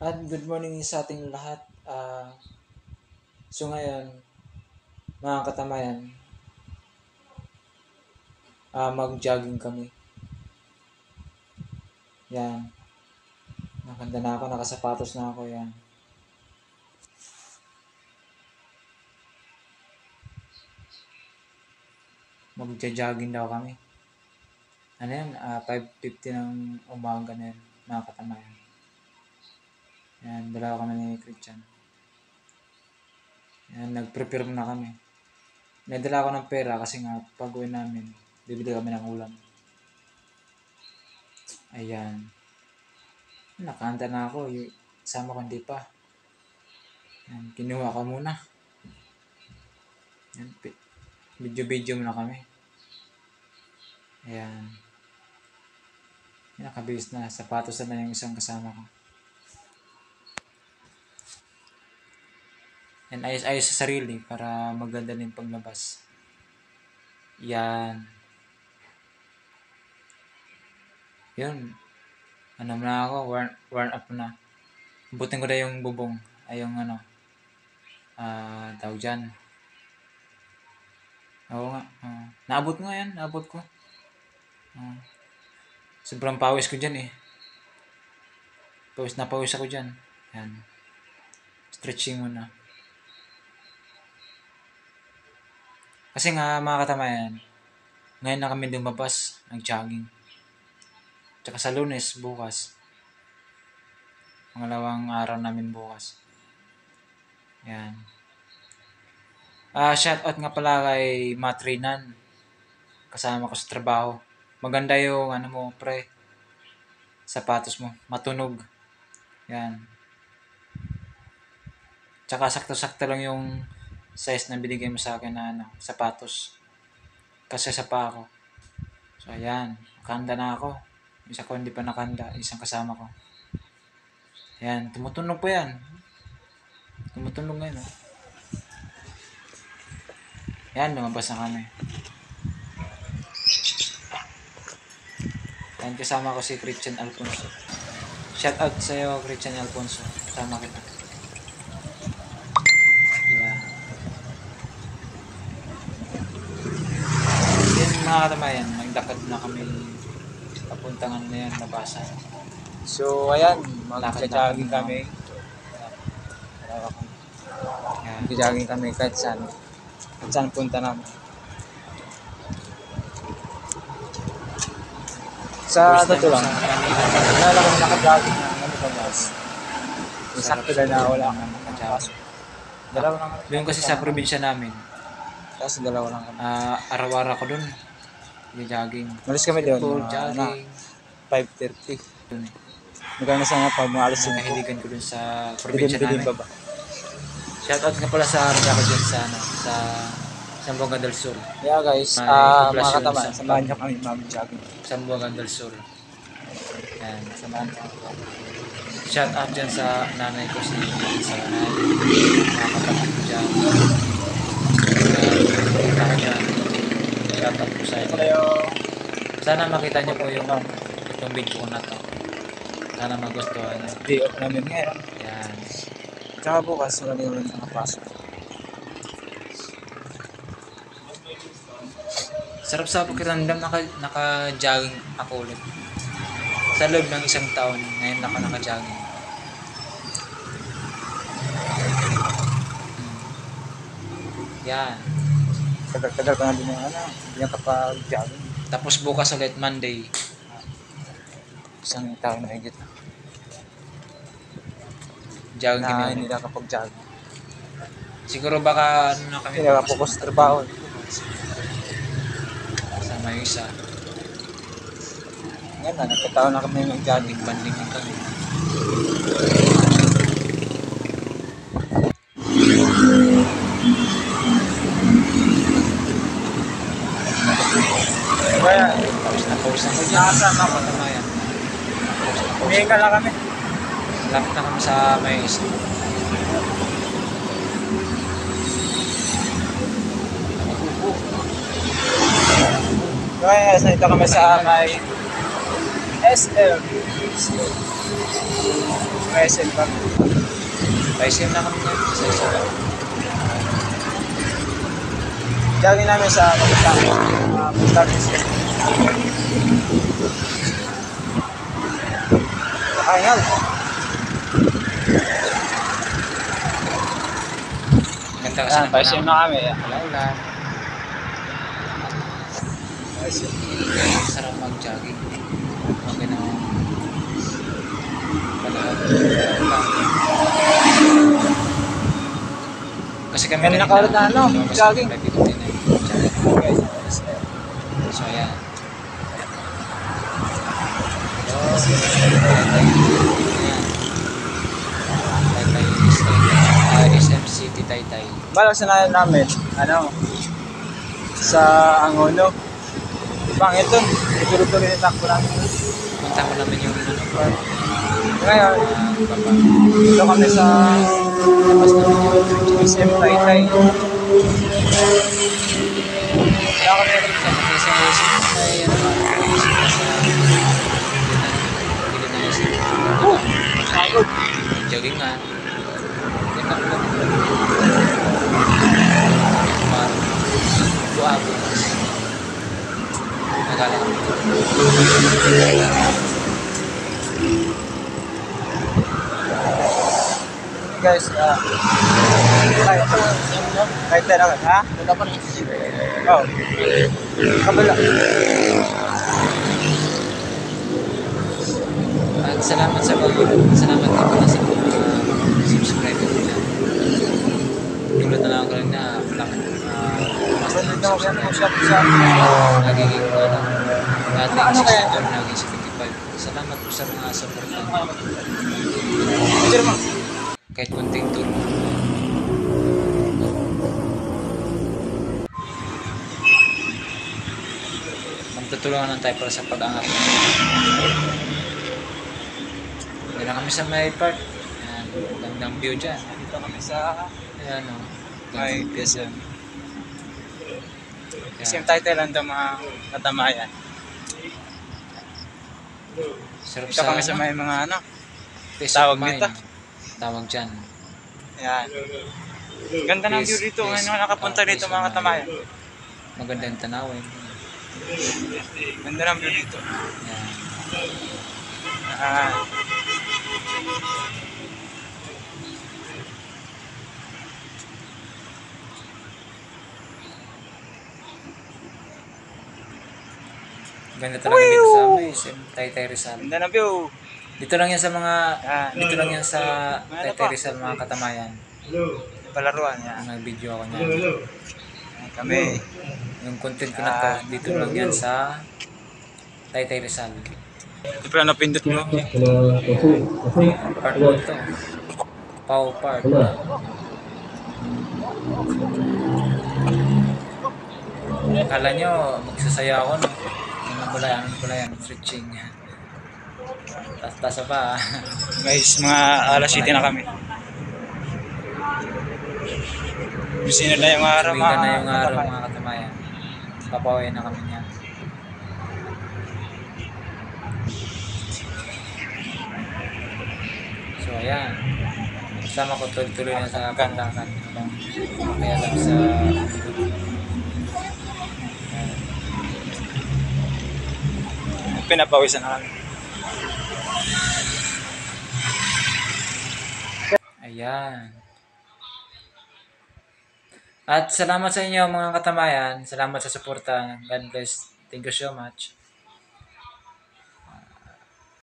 At good morning sa ating lahat. So ngayon, mga katamayan, mag-jogging kami. Yan. Nakanda na ako, nakasapatos na ako. Yan. Mag-jogging daw kami. Ano yan? 5:50 ng umaga na yan, mga katamayan. Yan, dalawa kami ni Christian. Yan, nag-prepare na kami. Nadala ako ng pera kasi nga pag-uwi namin, bibili kami ng ulam. Ayan. Nakahanda na ako. Sama ko hindi pa. Yan, kinuha ko muna. Yan, video muna kami. Ayan. Yan, nakabihis na. Sapatos na yung isang kasama ko. Yan, ayos-ayos sa sarili para maganda din paglabas. Yan. Yun. Ano na ako, warm up na. Butin ko na yung bubong. Ay yung tawag dyan. Oo nga. Naabot ko nga yan. Naabot ko. Sobrang pawis ko dyan eh. Pawis na pawis ako dyan. Yan. Stretching muna. Kasi nga mga katamayan, ngayon na kami lumabas, nag-jogging. Tsaka sa Lunes, bukas. Pangalawang araw namin bukas. Yan. Shoutout nga pala kay Matrinan. Kasama ko sa trabaho. Maganda yung mo, pre. Sapatos mo. Matunog. Yan. Tsaka sakto-sakto lang yung size na binigay mo sa akin na sapatos. Kasi sa pa ako. So, ayan. Nakahanda na ako. Isa ko hindi pa nakahanda. Isang kasama ko. Ayan. Tumutunog po yan. Tumutunog ngayon. Ayan. Lumabas na kami. Ayan. Kasama ko si Christian Alfonso. Shout out sa iyo, Christian Alfonso. Kasama kita. Mga katamayan, nagdakad na kami papuntang na yan, nabasa. So, ayan, mag-jogging kami. Mag-jogging kami kahit saan. Kahit saan punta namin. Sa totoo lang, nalala ko naka-jogging ng mas. Sakto na wala kang nakapasok. Dalawa lang. Doon kasi sa probinsya namin. Tapos dalawa lang kami. Araw-araw ko doon. Jogging. Malis kami doon. Jogging. 5:30. Magkano na sana pag maalis yung Nakahiligan ko doon sa probinsya namin. Baba. Shoutout nga pala sa amiga ko dyan sa Zamboanga del Sur. Yeah guys, mga katama, samahan nyo kami mag-jogging. Zamboanga del Sur. Yan, samahan nyo. Shoutout dyan sa nanay ko sa nanay. Mga kapatid ko dyan. Shoutout po sa inyo. Sana makita nyo po itong video na to. Sana magustuhan nyo. Day off namin ngayon. Yan. Tsaka bukas, wala din nakapasok. Sarap sa pakiramdam naka-jogging ako ulit. Sa loob ng isang taon, ngayon naka-jogging. Yan. Tagal-tagal pa na din yung hindi yan kapag jogging. Tapos bukas ulit, Monday. Isang taon na higit. Jogging Na kami. hindi na kapag jogging. Siguro baka na kami. Hindi na focus sa trabaho. Sama yung isa. Ngayon na, nagkataon na kami ng jogging. Banding din kami. Kaya, Pause na ko dyan. nakasama ko. Katamayan. Umihinga lang kami. Lapit na kami sa may isa. Kaya, nandito kami sa may SM. SM pa. Paisip na kami na. Isa-isa lang. Jogging namin sa Mag-start. Nakahingal. Ganda kasi ng Paisip panahon. na kami. Ulan. Paisip. Sarap mag-jogging. Okay na. Panahon. Kasi kami Kami nakaulit na ano, jogging. Jogging. So ayan. SM City Taytay. Balang sanayan namin, sa Angono. Pangit dun, tuloy-tuloy yung takbo namin. Punta mo namin yung park. Ngayon, Papa. dito kami sa Labas namin yung SM Taytay. Wala kami rin sa isang isip na yan. Isip na sa gilid ng isip. Ayun. Jogging nga. Ganda ko lang. Parang buwas. Nagala kami. Guys, kahit na lang, ha? Wala pa rin. Oo. Kabala. At salamat din pala sa mga subscriber nila. Tulad na lang ko lang na Pwede na ako yan mag-shop sa nagiging dating 64 naging 75. Salamat po sa mga support na Sir mo. kahit kunting tulong. Magtutulungan lang tayo para sa pag-angat. Hindi na kami sa may park. Ayan, gandang view dyan. Dito kami sa Ayan o. may PSM. Ayan. PSM title lang daw mga katamayan. Sarap Dito kami sa may mga peace tawag of mind. dito. Tawag dyan. Ayan. Ganda ng view dito. Ngayon ako nakapunta dito mga katamayan. Maganda yung tanawin. Ganda ng view dito. Ayan. Ah. Ganda talaga dito sa may Taytay Rizal. Ganda ng view. Dito lang yan sa mga Ayan. dito lang yan sa Ano Taytay pa? Rizal mga katamayan. Palaruan yan. Ang nag-video ako niyan. Ayan kami. Yung content ko na to, dito lang yan sa Taytay Rizal. Ito pala napindot mo. Part 1 to. Pau Park. Akala nyo, magsasaya ako, no? Ang bulayan, stretching. Tasa pa. Guys, mga alas 7 na kami. Busy na yung araw Uwi na yung araw mga katamayan. Papawin na kami niyan. So ayan. Kasama ko tuloy na sa kandakan. Kaya lang sa Pinapawisan na kami. ayan. At salamat sa inyo mga katamayan. Salamat sa suporta. God bless. Thank you so much.